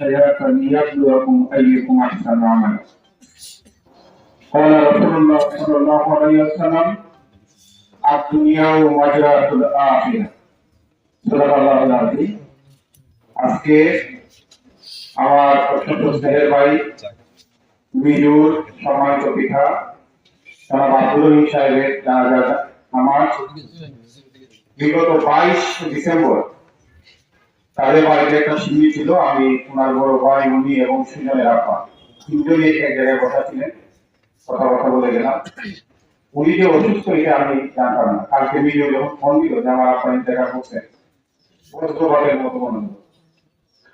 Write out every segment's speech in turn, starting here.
الحياة ليبلوكم أيكم أحسن عملا قال رسول الله صلى الله عليه وسلم الدنيا ومجرات الآخرة صدق الله العظيم আজকে আমার ছোট স্নেহের ভাই মিজুর সম্মানিত পিতা জনাব আব্দুল রহিম সাহেবের জানাজা নামাজ বিগত 22 ডিসেম্বর তাদের বাড়িতে একটা শিবির ছিল। আমি ওনার বড় ভাই উনি এবং সুজনের আপা তিনজনই এক জায়গায় বসা ছিলেন, কথা বলে গেলাম। উনি যে অসুস্থ এটা আমি জানতাম না। কালকে ভিডিও যখন ফোন দিল যে আমার আপা দেখা করছেন, বজ্রপাতের মতো মনে হলো।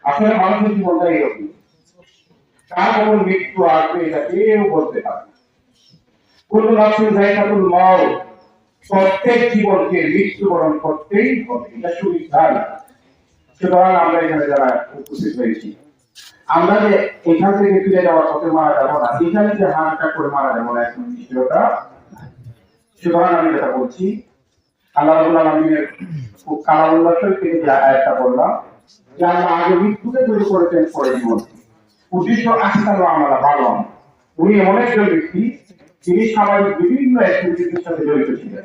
আসলে মানুষের জীবনটা এরকম, কার কখন মৃত্যু আসবে এটা কেউ বলতে পারে না। কুল্লু নাফসিন যায়কাতুল মাউত, প্রত্যেক জীবনকে মৃত্যুবরণ করতেই হবে, এটা সুবিধার। সুতরাং আমরা এখানে যারা উপস্থিত হয়েছি, আমরা যে এখান থেকে ফিরে যাওয়ার পথে মারা যাবো না, এখানে যে হাতটা করে মারা যাবো না, এখন নিশ্চয়তা। সুতরাং আমি যেটা বলছি, আল্লাহ রাব্বুল আলামিনের খুব কালামুল্লাহ থেকে যে আয়াতটা বললাম যে আল্লাহ আগে মৃত্যুকে তৈরি করেছেন পরে জীবন, উদ্দেশ্য আহসানু আমালা, ভালো। উনি এমন একজন ব্যক্তি তিনি সামাজিক বিভিন্ন অ্যাক্টিভিটির সাথে জড়িত ছিলেন।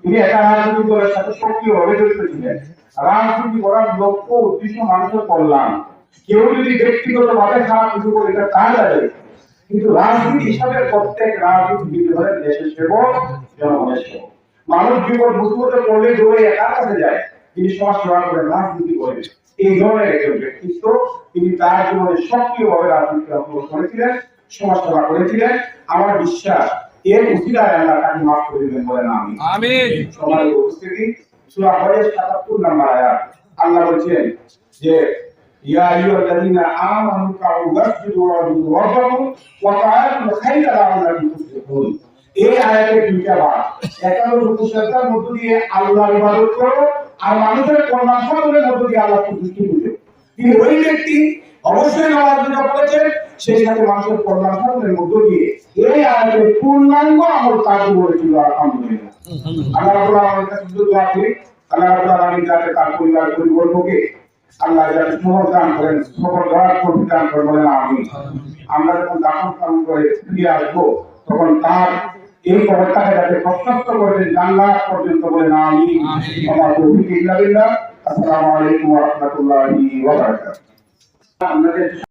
তিনি একটা রাজনৈতিক দলের সাথে সক্রিয়ভাবে জড়িত ছিলেন। রাজনীতি করার লক্ষ্য উদ্দেশ্য মানুষের কল্যাণ। কেউ যদি ব্যক্তিগতভাবে খারাপ কিছু করে এটা তার লাগে, কিন্তু রাজনীতি হিসাবে প্রত্যেক রাজনীতি ধরেন দেশের সেবক, জনগণের সেবক। মানুষ জীবন মুসিবতে পড়লে দৌড়ে একার কাছে যায়, তিনি সমাজ সেবা করেন, রাজনীতি করেন। এই ধরনের একজন ব্যক্তিত্ব, তিনি তার জীবনে সক্রিয়ভাবে রাজনীতি অংশগ্রহণ করেছিলেন, সমাজ সেবা করেছিলেন। আমার বিশ্বাস এর উসিলায় আল্লাহ তাকে মাফ করে দিবেন, বলেন আমিন। সবার উপস্থিতি সূরা হজের ৭৭ নম্বর আয়াত, আল্লাহ বলেছেন যে ইয়া আইয়ুহাল্লাযীনা আমানু কাউ ওয়াসজুদু ওয়ারকাউ ওয়া ফাআলু খায়রা লাআল্লাকুম তুফলিহুন। এই আয়াতের দুইটা ভাগ, একটা হলো রুকুসাজদার মধ্য দিয়ে আল্লাহর ইবাদত করো, আর মানুষের কল্যাণ সাধনের মধ্য দিয়ে আল্লাহকে তুষ্টি করো। তিনি ওই ব্যক্তি অবশ্যই নামাজ যেটা পড়েছেন সেই সাথে মানুষের কল্যাণ সাধনের মধ্য দিয়ে এই আয়াতের পূর্ণাঙ্গ আমল কাজ করেছিল। আলহামদুলিল্লাহ। আল্লাহ রাব্বুল আলামিনের কাছে দোয়া করি, আল্লাহ রাব্বুল আলামিন যাতে তার পরিবার পরিবর্গকে আল্লাহ যাতে সবল দান করেন, সবল দোয়ার তৌফিক দান করেন, বলেন আমিন। আমরা যখন দাফন কাম করে ফিরে আসবো তখন তার এই কবরটাকে যাতে প্রশস্ত করে দেন জান্নাত পর্যন্ত, বলেন আমিন। আমার তৌফিক ইল্লা বিল্লাহ। আসসালামু আলাইকুম ওয়া রাহমাতুল্লাহি ওয়া বারাকাতুহু।